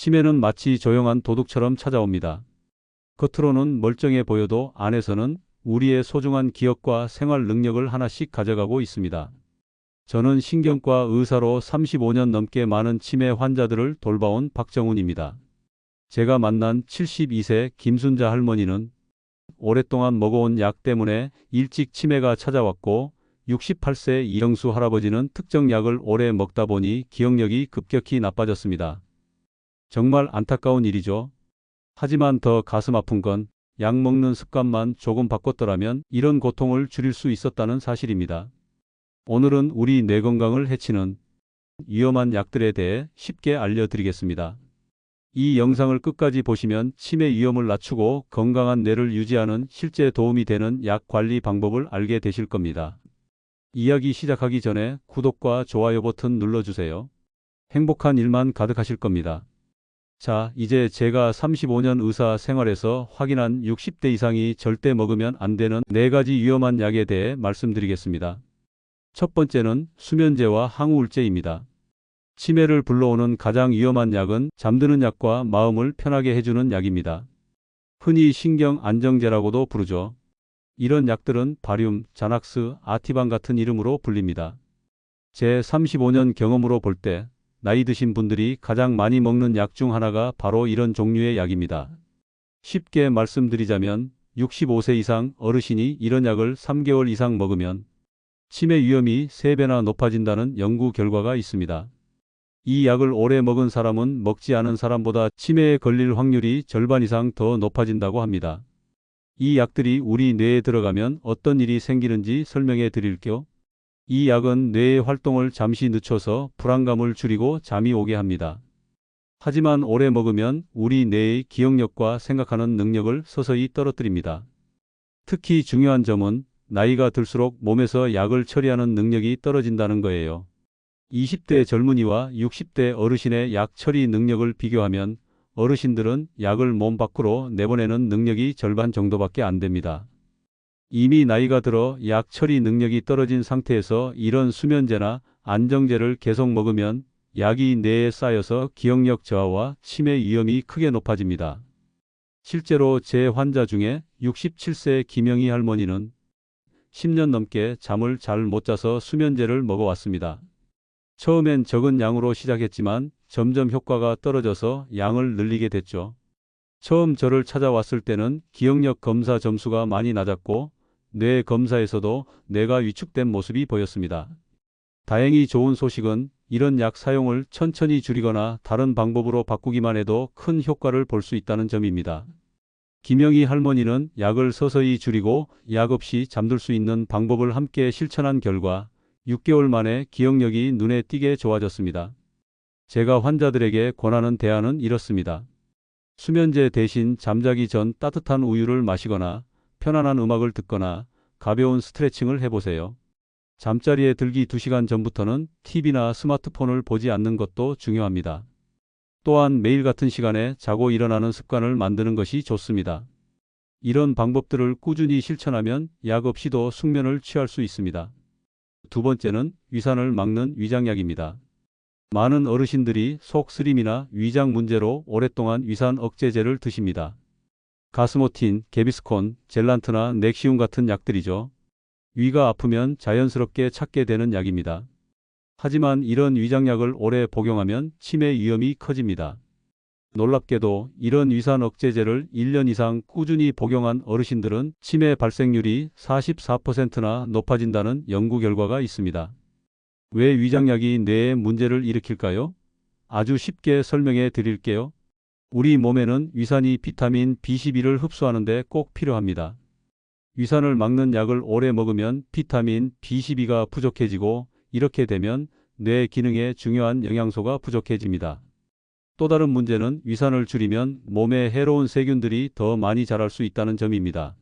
치매는 마치 조용한 도둑처럼 찾아옵니다. 겉으로는 멀쩡해 보여도 안에서는 우리의 소중한 기억과 생활 능력을 하나씩 가져가고 있습니다. 저는 신경과 의사로 35년 넘게 많은 치매 환자들을 돌봐온 박정훈입니다. 제가 만난 72세 김순자 할머니는 오랫동안 먹어온 약 때문에 일찍 치매가 찾아왔고, 68세 이영수 할아버지는 특정 약을 오래 먹다 보니 기억력이 급격히 나빠졌습니다. 정말 안타까운 일이죠. 하지만 더 가슴 아픈 건 약 먹는 습관만 조금 바꿨더라면 이런 고통을 줄일 수 있었다는 사실입니다. 오늘은 우리 뇌 건강을 해치는 위험한 약들에 대해 쉽게 알려드리겠습니다. 이 영상을 끝까지 보시면 치매 위험을 낮추고 건강한 뇌를 유지하는 실제 도움이 되는 약 관리 방법을 알게 되실 겁니다. 이야기 시작하기 전에 구독과 좋아요 버튼 눌러주세요. 행복한 일만 가득하실 겁니다. 자, 이제 제가 35년 의사 생활에서 확인한 60대 이상이 절대 먹으면 안 되는 4가지 위험한 약에 대해 말씀드리겠습니다. 첫 번째는 수면제와 항우울제입니다. 치매를 불러오는 가장 위험한 약은 잠드는 약과 마음을 편하게 해주는 약입니다. 흔히 신경안정제라고도 부르죠. 이런 약들은 바륨, 자낙스, 아티반 같은 이름으로 불립니다. 제 35년 경험으로 볼 때 나이 드신 분들이 가장 많이 먹는 약 중 하나가 바로 이런 종류의 약입니다. 쉽게 말씀드리자면 65세 이상 어르신이 이런 약을 3개월 이상 먹으면 치매 위험이 3배나 높아진다는 연구 결과가 있습니다. 이 약을 오래 먹은 사람은 먹지 않은 사람보다 치매에 걸릴 확률이 절반 이상 더 높아진다고 합니다. 이 약들이 우리 뇌에 들어가면 어떤 일이 생기는지 설명해 드릴게요. 이 약은 뇌의 활동을 잠시 늦춰서 불안감을 줄이고 잠이 오게 합니다. 하지만 오래 먹으면 우리 뇌의 기억력과 생각하는 능력을 서서히 떨어뜨립니다. 특히 중요한 점은 나이가 들수록 몸에서 약을 처리하는 능력이 떨어진다는 거예요. 20대 젊은이와 60대 어르신의 약 처리 능력을 비교하면 어르신들은 약을 몸 밖으로 내보내는 능력이 절반 정도밖에 안 됩니다. 이미 나이가 들어 약 처리 능력이 떨어진 상태에서 이런 수면제나 안정제를 계속 먹으면 약이 뇌에 쌓여서 기억력 저하와 치매 위험이 크게 높아집니다. 실제로 제 환자 중에 67세 김영희 할머니는 10년 넘게 잠을 잘 못 자서 수면제를 먹어왔습니다. 처음엔 적은 양으로 시작했지만 점점 효과가 떨어져서 양을 늘리게 됐죠. 처음 저를 찾아왔을 때는 기억력 검사 점수가 많이 낮았고 뇌 검사에서도 뇌가 위축된 모습이 보였습니다. 다행히 좋은 소식은 이런 약 사용을 천천히 줄이거나 다른 방법으로 바꾸기만 해도 큰 효과를 볼 수 있다는 점입니다. 김영희 할머니는 약을 서서히 줄이고 약 없이 잠들 수 있는 방법을 함께 실천한 결과 6개월 만에 기억력이 눈에 띄게 좋아졌습니다. 제가 환자들에게 권하는 대안은 이렇습니다. 수면제 대신 잠자기 전 따뜻한 우유를 마시거나 편안한 음악을 듣거나 가벼운 스트레칭을 해보세요. 잠자리에 들기 2시간 전부터는 TV나 스마트폰을 보지 않는 것도 중요합니다. 또한 매일 같은 시간에 자고 일어나는 습관을 만드는 것이 좋습니다. 이런 방법들을 꾸준히 실천하면 약 없이도 숙면을 취할 수 있습니다. 두 번째는 위산을 막는 위장약입니다. 많은 어르신들이 속쓰림이나 위장 문제로 오랫동안 위산 억제제를 드십니다. 가스모틴, 개비스콘, 젤란트나 넥시움 같은 약들이죠. 위가 아프면 자연스럽게 찾게 되는 약입니다. 하지만 이런 위장약을 오래 복용하면 치매 위험이 커집니다. 놀랍게도 이런 위산 억제제를 1년 이상 꾸준히 복용한 어르신들은 치매 발생률이 44%나 높아진다는 연구 결과가 있습니다. 왜 위장약이 뇌에 문제를 일으킬까요? 아주 쉽게 설명해 드릴게요. 우리 몸에는 위산이 비타민 B12를 흡수하는데 꼭 필요합니다. 위산을 막는 약을 오래 먹으면 비타민 B12가 부족해지고 이렇게 되면 뇌 기능에 중요한 영양소가 부족해집니다. 또 다른 문제는 위산을 줄이면 몸에 해로운 세균들이 더 많이 자랄 수 있다는 점입니다.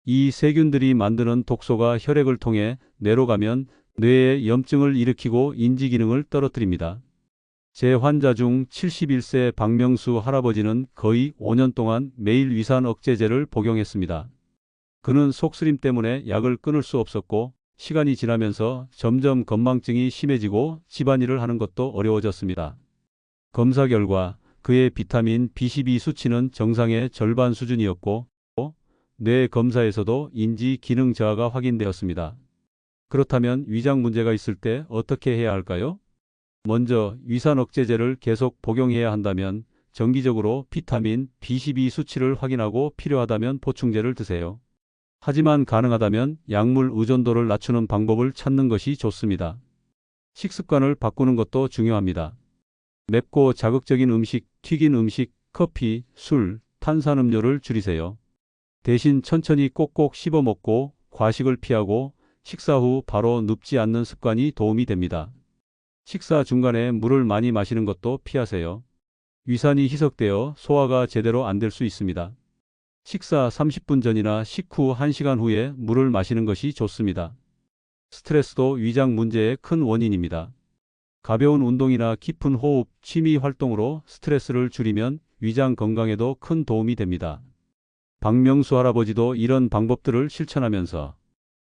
이 세균들이 만드는 독소가 혈액을 통해 뇌로 가면 뇌에 염증을 일으키고 인지 기능을 떨어뜨립니다. 제 환자 중 71세 박명수 할아버지는 거의 5년 동안 매일 위산 억제제를 복용했습니다. 그는 속쓰림 때문에 약을 끊을 수 없었고 시간이 지나면서 점점 건망증이 심해지고 집안일을 하는 것도 어려워졌습니다. 검사 결과 그의 비타민 B12 수치는 정상의 절반 수준이었고 뇌 검사에서도 인지 기능 저하가 확인되었습니다. 그렇다면 위장 문제가 있을 때 어떻게 해야 할까요? 먼저 위산 억제제를 계속 복용해야 한다면 정기적으로 비타민 B12 수치를 확인하고 필요하다면 보충제를 드세요. 하지만 가능하다면 약물 의존도를 낮추는 방법을 찾는 것이 좋습니다. 식습관을 바꾸는 것도 중요합니다. 맵고 자극적인 음식, 튀긴 음식, 커피, 술, 탄산음료를 줄이세요. 대신 천천히 꼭꼭 씹어 먹고 과식을 피하고 식사 후 바로 눕지 않는 습관이 도움이 됩니다. 식사 중간에 물을 많이 마시는 것도 피하세요. 위산이 희석되어 소화가 제대로 안 될 수 있습니다. 식사 30분 전이나 식후 1시간 후에 물을 마시는 것이 좋습니다. 스트레스도 위장 문제의 큰 원인입니다. 가벼운 운동이나 깊은 호흡, 취미 활동으로 스트레스를 줄이면 위장 건강에도 큰 도움이 됩니다. 박명수 할아버지도 이런 방법들을 실천하면서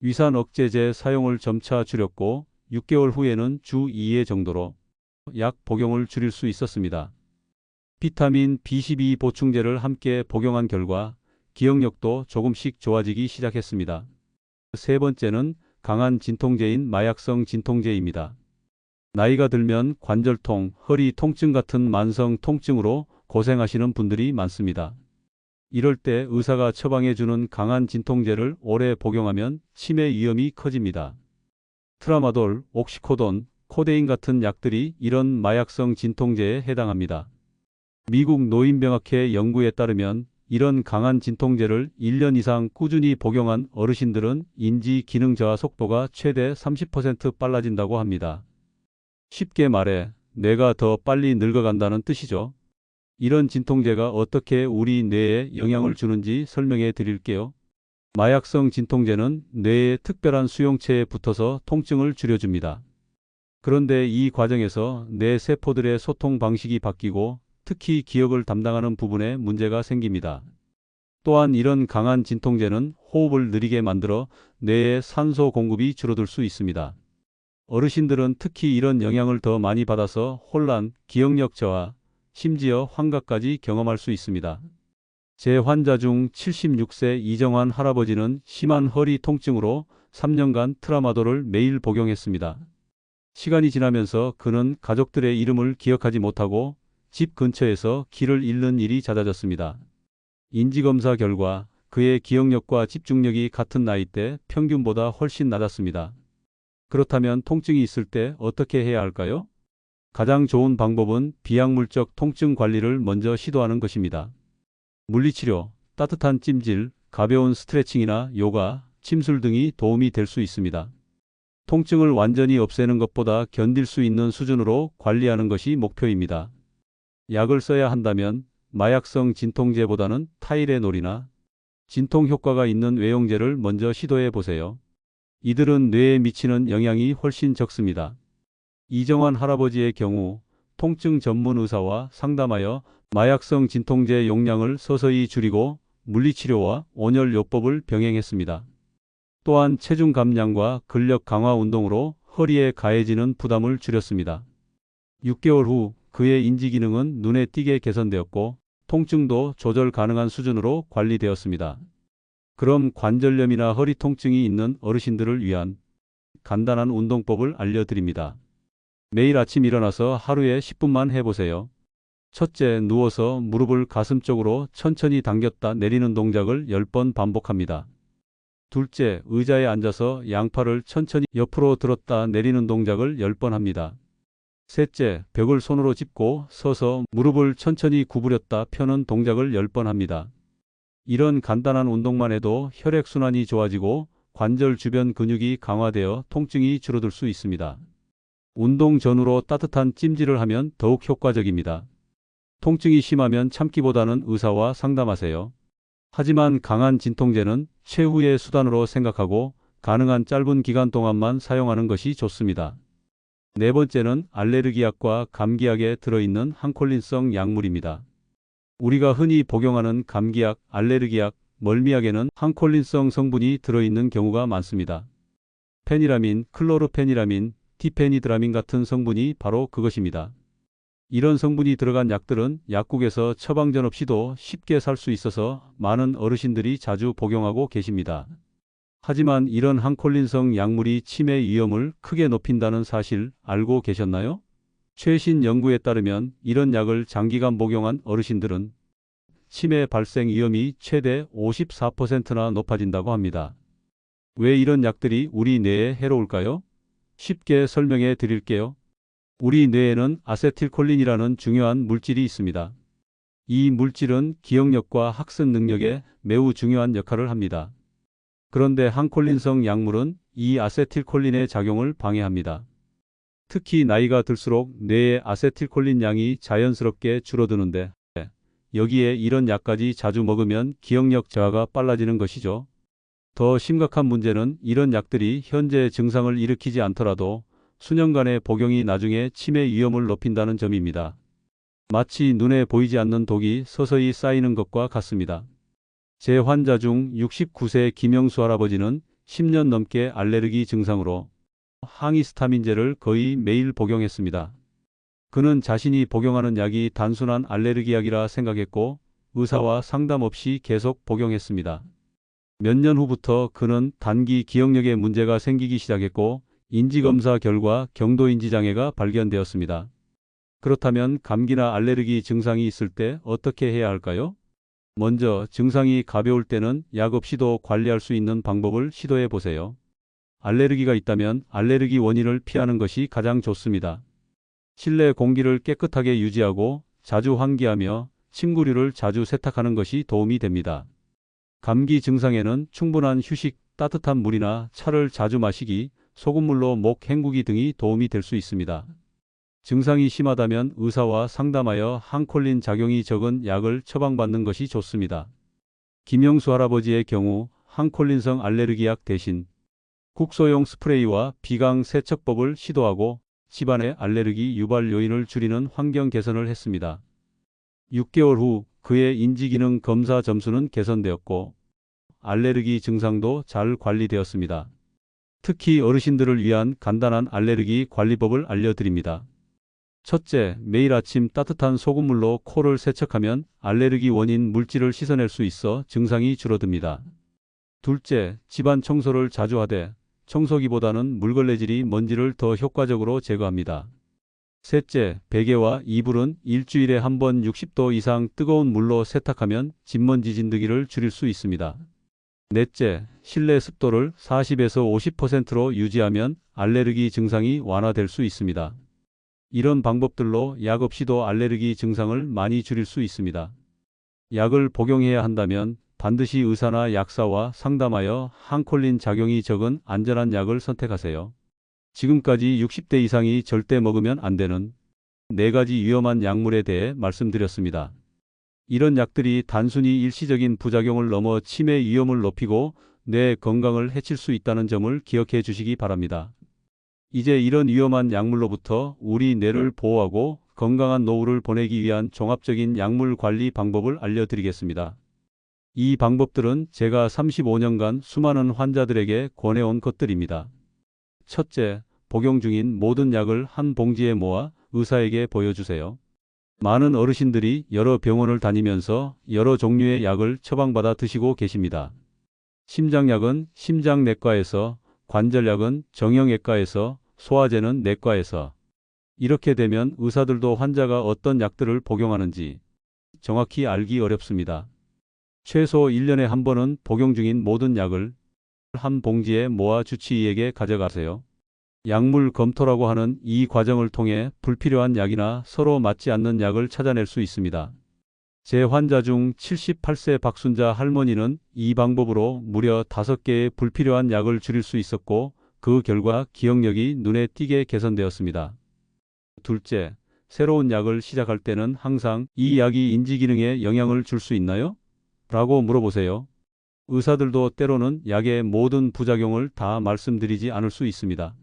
위산 억제제 사용을 점차 줄였고 6개월 후에는 주 2회 정도로 약 복용을 줄일 수 있었습니다. 비타민 B12 보충제를 함께 복용한 결과 기억력도 조금씩 좋아지기 시작했습니다. 세 번째는 강한 진통제인 마약성 진통제입니다. 나이가 들면 관절통, 허리 통증 같은 만성 통증으로 고생하시는 분들이 많습니다. 이럴 때 의사가 처방해주는 강한 진통제를 오래 복용하면 치매 위험이 커집니다. 트라마돌, 옥시코돈, 코데인 같은 약들이 이런 마약성 진통제에 해당합니다. 미국 노인병학회 연구에 따르면 이런 강한 진통제를 1년 이상 꾸준히 복용한 어르신들은 인지 기능 저하 속도가 최대 30% 빨라진다고 합니다. 쉽게 말해 뇌가 더 빨리 늙어간다는 뜻이죠. 이런 진통제가 어떻게 우리 뇌에 영향을 주는지 설명해 드릴게요. 마약성 진통제는 뇌의 특별한 수용체에 붙어서 통증을 줄여줍니다. 그런데 이 과정에서 뇌 세포들의 소통 방식이 바뀌고 특히 기억을 담당하는 부분에 문제가 생깁니다. 또한 이런 강한 진통제는 호흡을 느리게 만들어 뇌의 산소 공급이 줄어들 수 있습니다. 어르신들은 특히 이런 영향을 더 많이 받아서 혼란, 기억력 저하, 심지어 환각까지 경험할 수 있습니다. 제 환자 중 76세 이정환 할아버지는 심한 허리 통증으로 3년간 트라마돌을 매일 복용했습니다. 시간이 지나면서 그는 가족들의 이름을 기억하지 못하고 집 근처에서 길을 잃는 일이 잦아졌습니다. 인지검사 결과 그의 기억력과 집중력이 같은 나이대 평균보다 훨씬 낮았습니다. 그렇다면 통증이 있을 때 어떻게 해야 할까요? 가장 좋은 방법은 비약물적 통증 관리를 먼저 시도하는 것입니다. 물리치료, 따뜻한 찜질, 가벼운 스트레칭이나 요가, 침술 등이 도움이 될 수 있습니다. 통증을 완전히 없애는 것보다 견딜 수 있는 수준으로 관리하는 것이 목표입니다. 약을 써야 한다면 마약성 진통제보다는 타이레놀이나 진통 효과가 있는 외용제를 먼저 시도해 보세요. 이들은 뇌에 미치는 영향이 훨씬 적습니다. 이정환 할아버지의 경우 통증 전문 의사와 상담하여 마약성 진통제 용량을 서서히 줄이고 물리치료와 온열요법을 병행했습니다. 또한 체중 감량과 근력 강화 운동으로 허리에 가해지는 부담을 줄였습니다. 6개월 후 그의 인지기능은 눈에 띄게 개선되었고 통증도 조절 가능한 수준으로 관리되었습니다. 그럼 관절염이나 허리 통증이 있는 어르신들을 위한 간단한 운동법을 알려드립니다. 매일 아침 일어나서 하루에 10분만 해보세요. 첫째, 누워서 무릎을 가슴 쪽으로 천천히 당겼다 내리는 동작을 10번 반복합니다. 둘째, 의자에 앉아서 양팔을 천천히 옆으로 들었다 내리는 동작을 10번 합니다. 셋째, 벽을 손으로 짚고 서서 무릎을 천천히 구부렸다 펴는 동작을 10번 합니다. 이런 간단한 운동만 해도 혈액순환이 좋아지고 관절 주변 근육이 강화되어 통증이 줄어들 수 있습니다. 운동 전후로 따뜻한 찜질을 하면 더욱 효과적입니다. 통증이 심하면 참기보다는 의사와 상담하세요. 하지만 강한 진통제는 최후의 수단으로 생각하고 가능한 짧은 기간 동안만 사용하는 것이 좋습니다. 네 번째는 알레르기약과 감기약에 들어있는 항콜린성 약물입니다. 우리가 흔히 복용하는 감기약, 알레르기약, 멀미약에는 항콜린성 성분이 들어있는 경우가 많습니다. 페니라민, 클로르페니라민, 디페니드라민 같은 성분이 바로 그것입니다. 이런 성분이 들어간 약들은 약국에서 처방전 없이도 쉽게 살 수 있어서 많은 어르신들이 자주 복용하고 계십니다. 하지만 이런 항콜린성 약물이 치매 위험을 크게 높인다는 사실 알고 계셨나요? 최신 연구에 따르면 이런 약을 장기간 복용한 어르신들은 치매 발생 위험이 최대 54%나 높아진다고 합니다. 왜 이런 약들이 우리 뇌에 해로울까요? 쉽게 설명해 드릴게요. 우리 뇌에는 아세틸콜린이라는 중요한 물질이 있습니다. 이 물질은 기억력과 학습 능력에 매우 중요한 역할을 합니다. 그런데 항콜린성 약물은 이 아세틸콜린의 작용을 방해합니다. 특히 나이가 들수록 뇌의 아세틸콜린 양이 자연스럽게 줄어드는데 여기에 이런 약까지 자주 먹으면 기억력 저하가 빨라지는 것이죠. 더 심각한 문제는 이런 약들이 현재 증상을 일으키지 않더라도 수년간의 복용이 나중에 치매 위험을 높인다는 점입니다. 마치 눈에 보이지 않는 독이 서서히 쌓이는 것과 같습니다. 제 환자 중 69세 김영수 할아버지는 10년 넘게 알레르기 증상으로 항히스타민제를 거의 매일 복용했습니다. 그는 자신이 복용하는 약이 단순한 알레르기 약이라 생각했고 의사와 상담 없이 계속 복용했습니다. 몇 년 후부터 그는 단기 기억력에 문제가 생기기 시작했고 인지검사 결과 경도인지 장애가 발견되었습니다. 그렇다면 감기나 알레르기 증상이 있을 때 어떻게 해야 할까요? 먼저 증상이 가벼울 때는 약 없이도 관리할 수 있는 방법을 시도해 보세요. 알레르기가 있다면 알레르기 원인을 피하는 것이 가장 좋습니다. 실내 공기를 깨끗하게 유지하고 자주 환기하며 침구류를 자주 세탁하는 것이 도움이 됩니다. 감기 증상에는 충분한 휴식, 따뜻한 물이나 차를 자주 마시기, 소금물로 목 헹구기 등이 도움이 될 수 있습니다. 증상이 심하다면 의사와 상담하여 항콜린 작용이 적은 약을 처방받는 것이 좋습니다. 김영수 할아버지의 경우 항콜린성 알레르기 약 대신 국소용 스프레이와 비강 세척법을 시도하고 집안의 알레르기 유발 요인을 줄이는 환경 개선을 했습니다. 6개월 후 그의 인지기능 검사 점수는 개선되었고 알레르기 증상도 잘 관리되었습니다. 특히 어르신들을 위한 간단한 알레르기 관리법을 알려드립니다. 첫째, 매일 아침 따뜻한 소금물로 코를 세척하면 알레르기 원인 물질을 씻어낼 수 있어 증상이 줄어듭니다. 둘째, 집안 청소를 자주 하되 청소기보다는 물걸레질이 먼지를 더 효과적으로 제거합니다. 셋째, 베개와 이불은 일주일에 한 번 60도 이상 뜨거운 물로 세탁하면 집먼지 진드기를 줄일 수 있습니다. 넷째, 실내 습도를 40에서 50%로 유지하면 알레르기 증상이 완화될 수 있습니다. 이런 방법들로 약 없이도 알레르기 증상을 많이 줄일 수 있습니다. 약을 복용해야 한다면 반드시 의사나 약사와 상담하여 항콜린 작용이 적은 안전한 약을 선택하세요. 지금까지 60대 이상이 절대 먹으면 안 되는 4가지 위험한 약물에 대해 말씀드렸습니다. 이런 약들이 단순히 일시적인 부작용을 넘어 치매 위험을 높이고 뇌 건강을 해칠 수 있다는 점을 기억해 주시기 바랍니다. 이제 이런 위험한 약물로부터 우리 뇌를 보호하고 건강한 노후를 보내기 위한 종합적인 약물 관리 방법을 알려드리겠습니다. 이 방법들은 제가 35년간 수많은 환자들에게 권해온 것들입니다. 첫째, 복용 중인 모든 약을 한 봉지에 모아 의사에게 보여주세요. 많은 어르신들이 여러 병원을 다니면서 여러 종류의 약을 처방받아 드시고 계십니다. 심장약은 심장내과에서, 관절약은 정형외과에서, 소화제는 내과에서. 이렇게 되면 의사들도 환자가 어떤 약들을 복용하는지 정확히 알기 어렵습니다. 최소 1년에 한 번은 복용 중인 모든 약을 한 봉지에 모아 주치의에게 가져가세요. 약물 검토라고 하는 이 과정을 통해 불필요한 약이나 서로 맞지 않는 약을 찾아낼 수 있습니다. 제 환자 중 78세 박순자 할머니는 이 방법으로 무려 5개의 불필요한 약을 줄일 수 있었고 그 결과 기억력이 눈에 띄게 개선되었습니다. 둘째, 새로운 약을 시작할 때는 항상 이 약이 인지기능에 영향을 줄 수 있나요? 라고 물어보세요. 의사들도 때로는 약의 모든 부작용을 다 말씀드리지 않을 수 있습니다.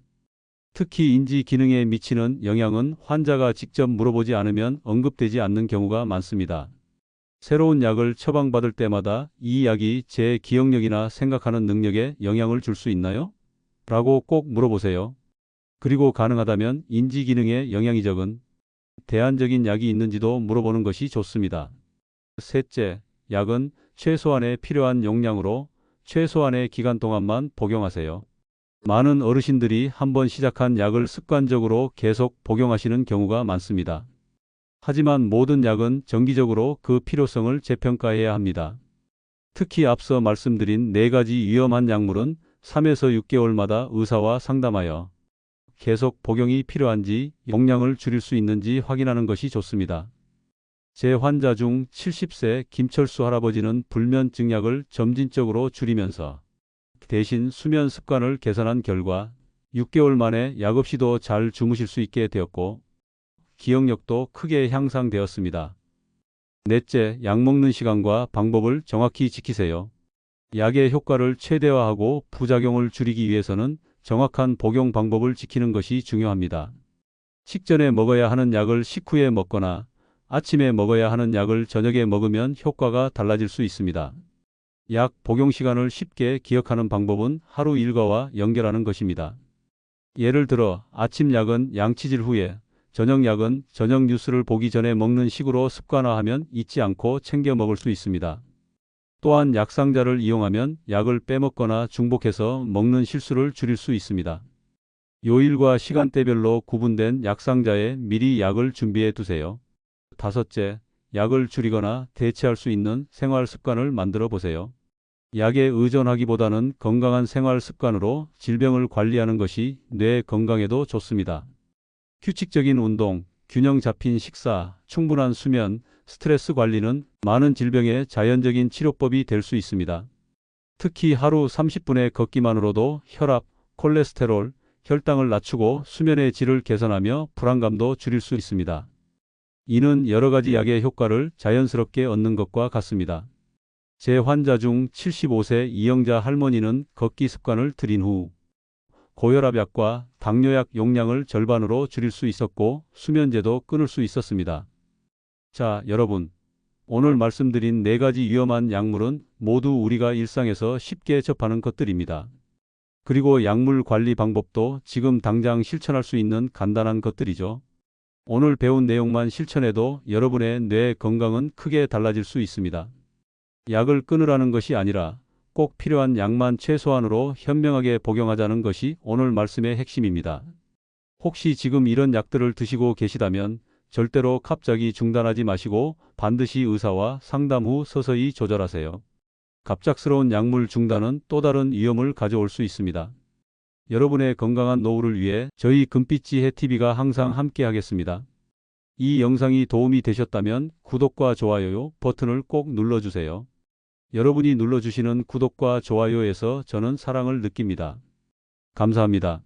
특히 인지 기능에 미치는 영향은 환자가 직접 물어보지 않으면 언급되지 않는 경우가 많습니다. 새로운 약을 처방받을 때마다 이 약이 제 기억력이나 생각하는 능력에 영향을 줄 수 있나요? 라고 꼭 물어보세요. 그리고 가능하다면 인지 기능에 영향이 적은 대안적인 약이 있는지도 물어보는 것이 좋습니다. 셋째, 약은 최소한의 필요한 용량으로 최소한의 기간 동안만 복용하세요. 많은 어르신들이 한번 시작한 약을 습관적으로 계속 복용하시는 경우가 많습니다. 하지만 모든 약은 정기적으로 그 필요성을 재평가해야 합니다. 특히 앞서 말씀드린 4가지 위험한 약물은 3에서 6개월마다 의사와 상담하여 계속 복용이 필요한지 용량을 줄일 수 있는지 확인하는 것이 좋습니다. 제 환자 중 70세 김철수 할아버지는 불면증 약을 점진적으로 줄이면서 대신 수면 습관을 개선한 결과 6개월 만에 약 없이도 잘 주무실 수 있게 되었고 기억력도 크게 향상되었습니다. 넷째, 약 먹는 시간과 방법을 정확히 지키세요. 약의 효과를 최대화하고 부작용을 줄이기 위해서는 정확한 복용 방법을 지키는 것이 중요합니다. 식전에 먹어야 하는 약을 식후에 먹거나 아침에 먹어야 하는 약을 저녁에 먹으면 효과가 달라질 수 있습니다. 약 복용 시간을 쉽게 기억하는 방법은 하루 일과와 연결하는 것입니다. 예를 들어 아침 약은 양치질 후에, 저녁 약은 저녁 뉴스를 보기 전에 먹는 식으로 습관화하면 잊지 않고 챙겨 먹을 수 있습니다. 또한 약상자를 이용하면 약을 빼먹거나 중복해서 먹는 실수를 줄일 수 있습니다. 요일과 시간대별로 구분된 약상자에 미리 약을 준비해 두세요. 다섯째, 약을 줄이거나 대체할 수 있는 생활 습관을 만들어 보세요. 약에 의존하기보다는 건강한 생활 습관으로 질병을 관리하는 것이 뇌 건강에도 좋습니다. 규칙적인 운동, 균형 잡힌 식사, 충분한 수면, 스트레스 관리는 많은 질병의 자연적인 치료법이 될 수 있습니다. 특히 하루 30분의 걷기만으로도 혈압, 콜레스테롤, 혈당을 낮추고 수면의 질을 개선하며 불안감도 줄일 수 있습니다. 이는 여러 가지 약의 효과를 자연스럽게 얻는 것과 같습니다. 제 환자 중 75세 이영자 할머니는 걷기 습관을 들인 후 고혈압 약과 당뇨약 용량을 절반으로 줄일 수 있었고 수면제도 끊을 수 있었습니다. 자, 여러분. 오늘 말씀드린 4가지 위험한 약물은 모두 우리가 일상에서 쉽게 접하는 것들입니다. 그리고 약물 관리 방법도 지금 당장 실천할 수 있는 간단한 것들이죠. 오늘 배운 내용만 실천해도 여러분의 뇌 건강은 크게 달라질 수 있습니다. 약을 끊으라는 것이 아니라 꼭 필요한 약만 최소한으로 현명하게 복용하자는 것이 오늘 말씀의 핵심입니다. 혹시 지금 이런 약들을 드시고 계시다면 절대로 갑자기 중단하지 마시고 반드시 의사와 상담 후 서서히 조절하세요. 갑작스러운 약물 중단은 또 다른 위험을 가져올 수 있습니다. 여러분의 건강한 노후를 위해 저희 금빛지혜 TV가 항상 함께 하겠습니다. 이 영상이 도움이 되셨다면 구독과 좋아요 버튼을 꼭 눌러주세요. 여러분이 눌러주시는 구독과 좋아요에서 저는 사랑을 느낍니다. 감사합니다.